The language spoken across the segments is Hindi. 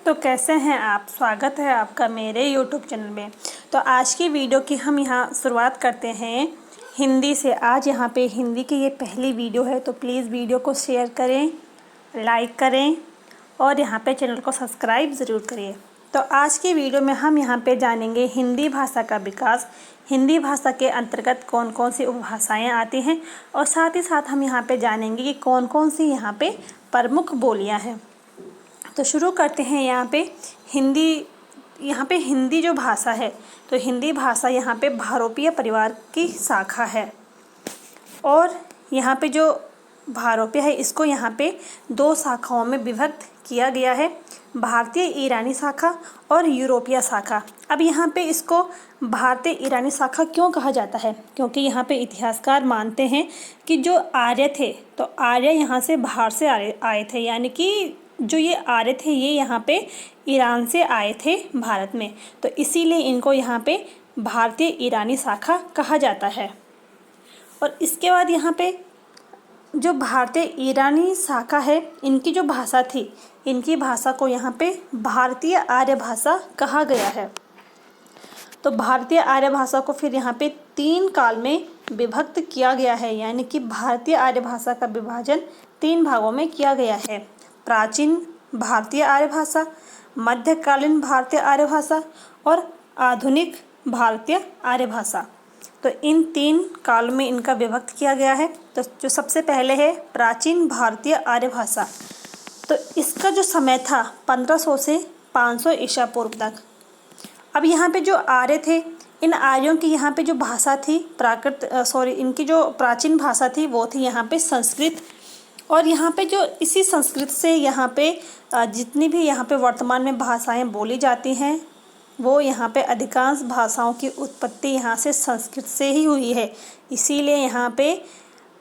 तो कैसे हैं आप। स्वागत है आपका मेरे यूट्यूब चैनल में। तो आज की वीडियो की हम यहाँ शुरुआत करते हैं हिंदी से। आज यहाँ पे हिंदी की ये पहली वीडियो है, तो प्लीज़ वीडियो को शेयर करें, लाइक करें और यहाँ पे चैनल को सब्सक्राइब ज़रूर करिए। तो आज की वीडियो में हम यहाँ पे जानेंगे हिंदी भाषा का विकास, हिंदी भाषा के अंतर्गत कौन कौन सी उपभाषाएँ आती हैं और साथ ही साथ हम यहाँ पे जानेंगे कि कौन कौन सी यहाँ पे प्रमुख बोलियाँ हैं। तो शुरू करते हैं यहाँ पे हिंदी जो भाषा है, तो हिंदी भाषा यहाँ पे भारोपीय परिवार की शाखा है। और यहाँ पे जो भारोपीय है इसको यहाँ पे दो शाखाओं में विभक्त किया गया है, भारतीय ईरानी शाखा और यूरोपीय शाखा। अब यहाँ पे इसको भारतीय ईरानी शाखा क्यों कहा जाता है? क्योंकि यहाँ पे इतिहासकार मानते हैं कि जो आर्य थे, तो आर्य यहाँ से बाहर से आए थे, यानी कि जो ये आर्य थे ये यहाँ पे ईरान से आए थे भारत में, तो इसीलिए इनको यहाँ पे भारतीय ईरानी शाखा कहा जाता है। और इसके बाद यहाँ पे जो भारतीय ईरानी शाखा है, इनकी जो भाषा थी, इनकी भाषा को यहाँ पे भारतीय आर्य भाषा कहा गया है। तो भारतीय आर्य भाषा को फिर यहाँ पे 3 काल में विभक्त किया गया है, यानी कि भारतीय आर्य भाषा का विभाजन 3 भागों में किया गया है। प्राचीन भारतीय आर्य भाषा, मध्यकालीन भारतीय आर्य भाषा और आधुनिक भारतीय आर्य भाषा। तो इन 3 काल में इनका विभक्त किया गया है। तो जो सबसे पहले है प्राचीन भारतीय आर्य भाषा, तो इसका जो समय था 1500 से 500 ईसा पूर्व तक। अब यहाँ पे जो आर्य थे, इन आर्यों की यहाँ पे जो भाषा थी इनकी जो प्राचीन भाषा थी वो थी यहाँ पे संस्कृत। और यहाँ पे जो इसी संस्कृत से यहाँ पे जितनी भी यहाँ पे वर्तमान में भाषाएं बोली जाती हैं, वो यहाँ पे अधिकांश भाषाओं की उत्पत्ति यहाँ से संस्कृत से ही हुई है। इसीलिए यहाँ पे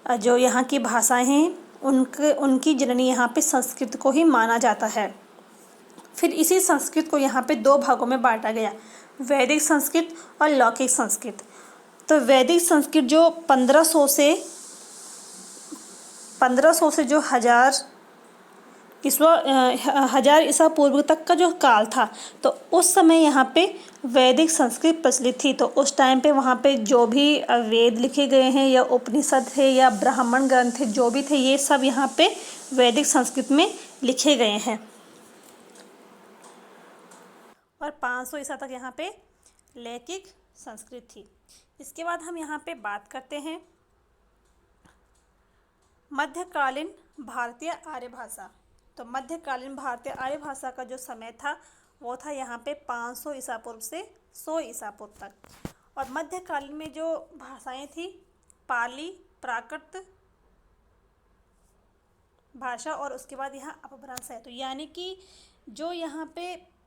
जो यहाँ की भाषाएं हैं उनकी जननी यहाँ पे संस्कृत को ही माना जाता है। फिर इसी संस्कृत को यहाँ पे 2 भागों में बांटा गया, वैदिक संस्कृत और लौकिक संस्कृत। तो वैदिक संस्कृत जो 1500 से जो 1000 ईसा पूर्व तक का जो काल था, तो उस समय यहाँ पे वैदिक संस्कृत प्रचलित थी। तो उस टाइम पे वहाँ पे जो भी वेद लिखे गए हैं या उपनिषद थे या ब्राह्मण ग्रंथ थे, जो भी थे, ये सब यहाँ पे वैदिक संस्कृत में लिखे गए हैं। और 500 ईसा तक यहाँ पे लौकिक संस्कृत थी। इसके बाद हम यहाँ पे बात करते हैं मध्यकालीन भारतीय आर्य भाषा। तो मध्यकालीन भारतीय आर्य भाषा का जो समय था वो था यहाँ पे 500 ईसा पूर्व से 100 ईसा पूर्व तक। और मध्यकालीन में जो भाषाएं थी, पाली, प्राकृत भाषा और उसके बाद यहाँ अपभ्रंश है। तो यानी कि जो यहाँ पे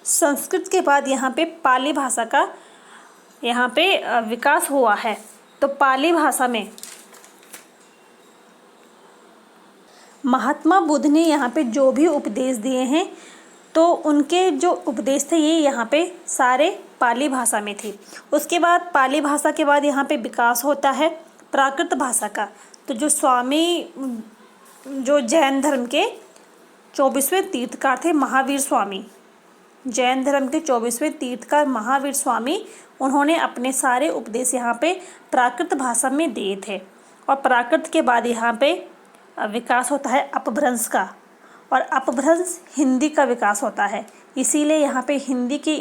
संस्कृत के बाद यहाँ पे पाली भाषा का यहाँ पे विकास हुआ है। तो पाली भाषा में महात्मा बुद्ध ने यहाँ पे जो भी उपदेश दिए हैं, तो उनके जो उपदेश थे ये यहाँ पे सारे पाली भाषा में थे। उसके बाद पाली भाषा के बाद यहाँ पे विकास होता है प्राकृत भाषा का। तो जो जैन धर्म के 24वें तीर्थकार थे महावीर स्वामी, जैन धर्म के 24वें तीर्थकार महावीर स्वामी, उन्होंने अपने सारे उपदेश यहाँ पे प्राकृत भाषा में दिए थे। और प्राकृत के बाद यहाँ पे विकास होता है अपभ्रंश का, और अपभ्रंश हिंदी का विकास होता है। इसीलिए यहाँ पे हिंदी के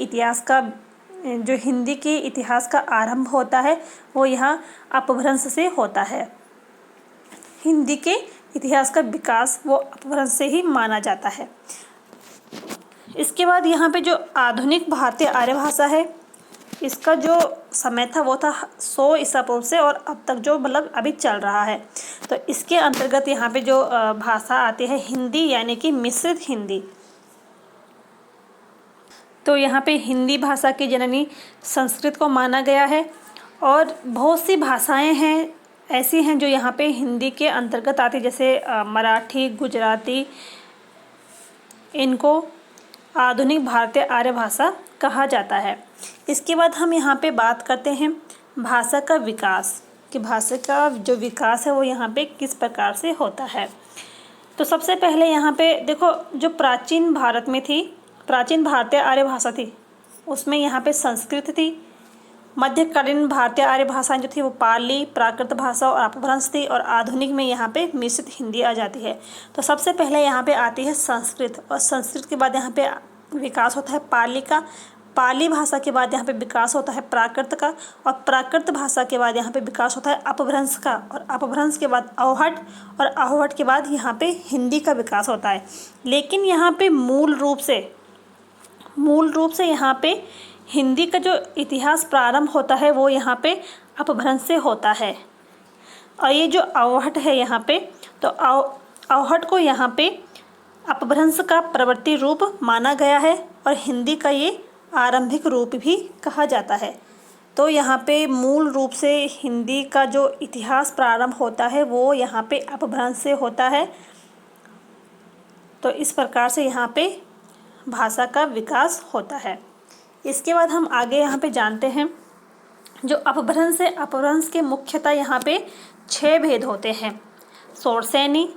इतिहास का आरंभ होता है वो यहाँ अपभ्रंश से होता है। हिंदी के इतिहास का विकास वो अपभ्रंश से ही माना जाता है। इसके बाद यहाँ पे जो आधुनिक भारतीय आर्य भाषा है, इसका जो समय था वो था 100 ईसा पूर्व से और अब तक जो अभी चल रहा है। तो इसके अंतर्गत यहाँ पे जो भाषा आती है हिंदी, यानी कि मिश्रित हिंदी। तो यहाँ पे हिंदी भाषा की जननी संस्कृत को माना गया है। और बहुत सी भाषाएं हैं ऐसी हैं जो यहाँ पे हिंदी के अंतर्गत आती, जैसे मराठी, गुजराती, इनको आधुनिक भारतीय आर्य भाषा कहा जाता है। इसके बाद हम यहाँ पे बात करते हैं भाषा का विकास, कि भाषा का जो विकास है वो यहाँ पे किस प्रकार से होता है। तो सबसे पहले यहाँ पे देखो, जो प्राचीन भारत में थी, प्राचीन भारतीय आर्य भाषा थी, उसमें यहाँ पे संस्कृत थी। मध्यकालीन भारतीय आर्य भाषाएं जो थी वो पाली, प्राकृत भाषा और अपभ्रंश थी, और आधुनिक में यहाँ पे मिश्रित हिंदी आ जाती है। तो सबसे पहले यहाँ पे आती है संस्कृत, और संस्कृत के बाद यहाँ पे विकास होता है पाली का, पाली भाषा के बाद यहाँ पे विकास होता है प्राकृत का, और प्राकृत भाषा के बाद यहाँ पे विकास होता है अपभ्रंश का, और अपभ्रंश के बाद अवहट, और अवहट के बाद यहाँ पे हिंदी का विकास होता है। लेकिन यहाँ पे मूल रूप से यहाँ पे हिंदी का जो इतिहास प्रारंभ होता है वो यहाँ पे अपभ्रंश से होता है। और ये जो अवहट है यहाँ पे, तो अवहट को यहाँ पे अपभ्रंश का प्रवृत्ति रूप माना गया है, और हिंदी का ये आरंभिक रूप भी कहा जाता है। तो यहाँ पे मूल रूप से हिंदी का जो इतिहास प्रारंभ होता है वो यहाँ पे अपभ्रंश से होता है। तो इस प्रकार से यहाँ पे भाषा का विकास होता है। इसके बाद हम आगे यहाँ पे जानते हैं, जो अपभ्रंश है, अपभ्रंश के मुख्यतः यहाँ पे 6 भेद होते हैं: शौरसेनी,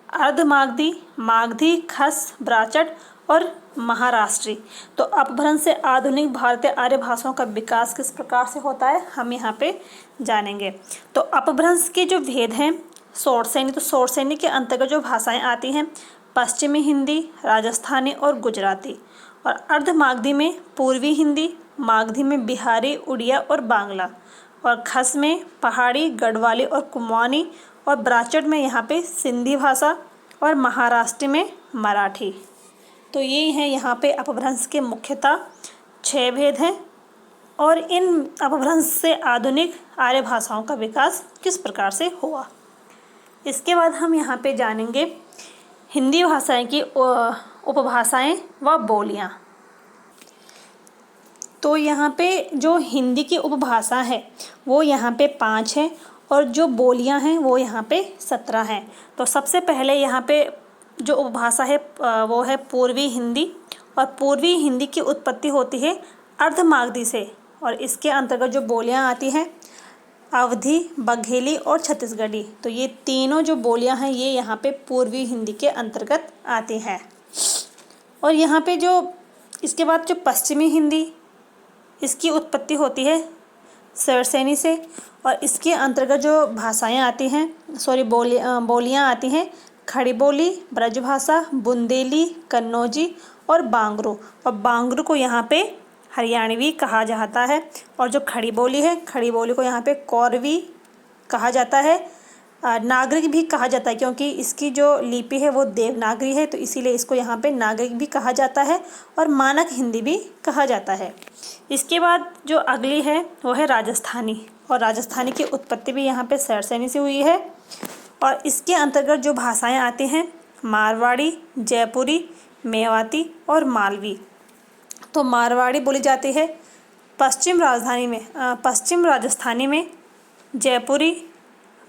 अर्धमागधी, मागधी, खस, ब्राचट और महाराष्ट्री। तो अपभ्रंश से आधुनिक भारतीय आर्य भाषाओं का विकास किस प्रकार से होता है, हम यहाँ पे जानेंगे। तो अपभ्रंश के जो भेद हैं, शौरसेनी, तो शौरसेनी के अंतर्गत जो भाषाएं आती हैं, पश्चिमी हिंदी, राजस्थानी और गुजराती। और अर्धमागधी में पूर्वी हिंदी, मागधी में बिहारी, उड़िया और बांग्ला, और खस में पहाड़ी, गढ़वाली और कुमाऊनी, और ब्राचट में यहाँ पे सिंधी भाषा, और महाराष्ट्र में मराठी। तो ये हैं यहाँ पे अपभ्रंश के मुख्यतः 6 भेद हैं, और इन अपभ्रंश से आधुनिक आर्य भाषाओं का विकास किस प्रकार से हुआ। इसके बाद हम यहाँ पे जानेंगे हिंदी भाषाएं की उपभाषाएं व बोलियां। तो यहाँ पे जो हिंदी की उपभाषा है वो यहाँ पे 5 है, और जो बोलियां हैं वो यहाँ पे 17 हैं। तो सबसे पहले यहाँ पे जो उपभाषा है वो है पूर्वी हिंदी, और पूर्वी हिंदी की उत्पत्ति होती है अर्धमागधी से, और इसके अंतर्गत जो बोलियां आती हैं अवधी, बघेली और छत्तीसगढ़ी। तो ये तीनों जो बोलियां हैं ये यहाँ पे पूर्वी हिंदी के अंतर्गत आती हैं। और यहाँ पे जो इसके बाद जो पश्चिमी हिंदी, इसकी उत्पत्ति होती है शौरसेनी से, और इसके अंतर्गत जो भाषाएं आती हैं, बोलियां आती हैं खड़ी बोली, ब्रजभाषा, बुंदेली, कन्नौजी और बांगरू। और बांगरू को यहाँ पे हरियाणवी कहा जाता है, और जो खड़ी बोली है, खड़ी बोली को यहाँ पे कौरवी कहा जाता है, नागरिक भी कहा जाता है, क्योंकि इसकी जो लिपि है वो देवनागरी है, तो इसीलिए इसको यहाँ पे नागरिक भी कहा जाता है, और मानक हिंदी भी कहा जाता है। इसके बाद जो अगली है वो है राजस्थानी, और राजस्थानी की उत्पत्ति भी यहाँ पे शौरसेनी से हुई है, और इसके अंतर्गत जो भाषाएं आती हैं मारवाड़ी, जयपुरी, मेवाती और मालवी। तो मारवाड़ी बोली जाती है पश्चिम राजस्थानी में, जयपुरी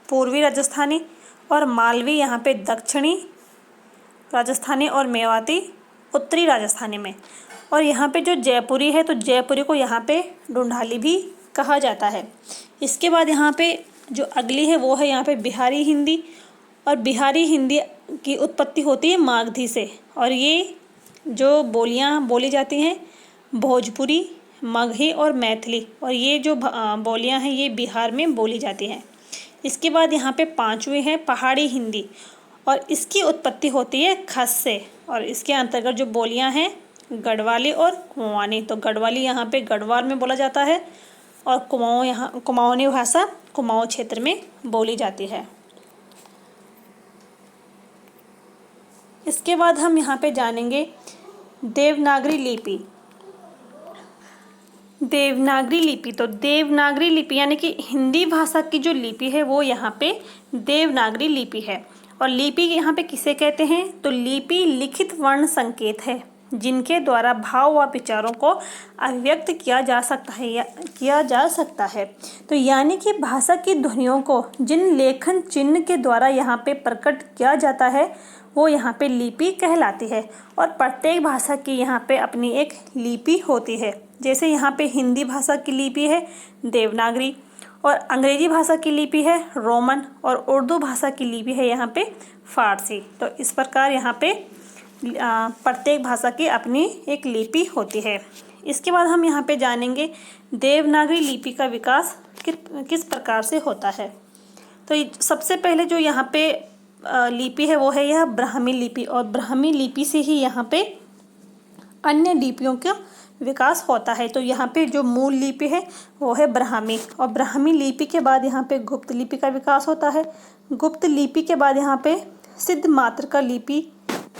पूर्वी राजस्थानी, और मालवी यहाँ पे दक्षिणी राजस्थानी, और मेवाती उत्तरी राजस्थानी में। और यहाँ पे जो जयपुरी है, तो जयपुरी को यहाँ पे ढूंढाली भी कहा जाता है। इसके बाद यहाँ पे जो अगली है वो है यहाँ पे बिहारी हिंदी, और बिहारी हिंदी की उत्पत्ति होती है मागधी से, और ये जो बोलियाँ बोली जाती हैं भोजपुरी, मगही और मैथिली, और ये जो बोलियाँ हैं ये बिहार में बोली जाती हैं। इसके बाद यहाँ पे 5वीं है पहाड़ी हिंदी, और इसकी उत्पत्ति होती है खस से, और इसके अंतर्गत जो बोलियाँ हैं गढ़वाली और कुमाऊनी। तो गढ़वाली यहाँ पे गढ़वाल में बोला जाता है, और कुमाऊनी भाषा कुमाऊं क्षेत्र में बोली जाती है। इसके बाद हम यहाँ पे जानेंगे देवनागरी लिपि। देवनागरी लिपि, तो देवनागरी लिपि यानी कि हिंदी भाषा की जो लिपि है वो यहाँ पे देवनागरी लिपि है। और लिपि यहाँ पे किसे कहते हैं, तो लिपि लिखित वर्ण संकेत है जिनके द्वारा भाव व विचारों को अभिव्यक्त किया जा सकता है। तो यानी कि भाषा की ध्वनियों को जिन लेखन चिन्ह के द्वारा यहाँ पे प्रकट किया जाता है वो यहाँ पे लिपि कहलाती है। और प्रत्येक भाषा की यहाँ पे अपनी एक लिपि होती है। जैसे यहाँ पे हिंदी भाषा की लिपि है देवनागरी, और अंग्रेजी भाषा की लिपि है रोमन और उर्दू भाषा की लिपि है यहाँ पे फारसी। तो इस प्रकार यहाँ पे प्रत्येक भाषा की अपनी एक लिपि होती है। इसके बाद हम यहाँ पे जानेंगे देवनागरी लिपि का विकास किस प्रकार से होता है। तो सबसे पहले जो यहाँ पे लिपि है वो है यह ब्राह्मी लिपि, और ब्राह्मी लिपि से ही यहाँ पे अन्य लिपियों का विकास होता है। तो यहाँ पे जो मूल लिपि है वो है ब्राह्मी, और ब्राह्मी लिपि के बाद यहाँ पे गुप्त लिपि का विकास होता है। गुप्त लिपि के बाद यहाँ पे सिद्ध मातृका लिपि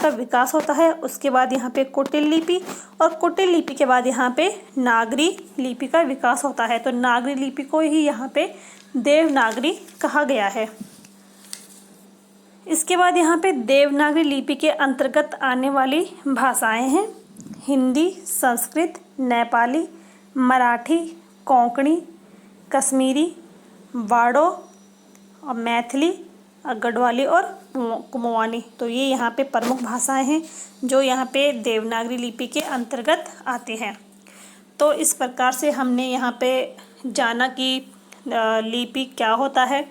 का विकास होता है। उसके बाद यहाँ पे कुटिल लिपि, और कुटिल लिपि के बाद यहाँ पे नागरी लिपि का विकास होता है। तो नागरी लिपि को ही यहाँ पे देवनागरी कहा गया है। इसके बाद यहाँ पे देवनागरी लिपि के अंतर्गत आने वाली भाषाएं हैं हिंदी, संस्कृत, नेपाली, मराठी, कोंकणी, कश्मीरी, वाडो और मैथिली, गढ़वाली और कुमाऊनी। तो ये यहाँ पे प्रमुख भाषाएं हैं जो यहाँ पे देवनागरी लिपि के अंतर्गत आती हैं। तो इस प्रकार से हमने यहाँ पे जाना कि लिपि क्या होता है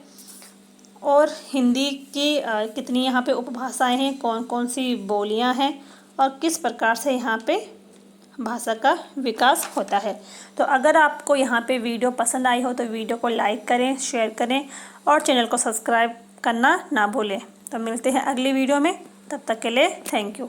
और हिंदी की कितनी यहाँ पे उपभाषाएं हैं, कौन कौन सी बोलियाँ हैं और किस प्रकार से यहाँ पे भाषा का विकास होता है। तो अगर आपको यहाँ पे वीडियो पसंद आई हो तो वीडियो को लाइक करें, शेयर करें और चैनल को सब्सक्राइब करना ना भूलें। तो मिलते हैं अगली वीडियो में, तब तक के लिए थैंक यू।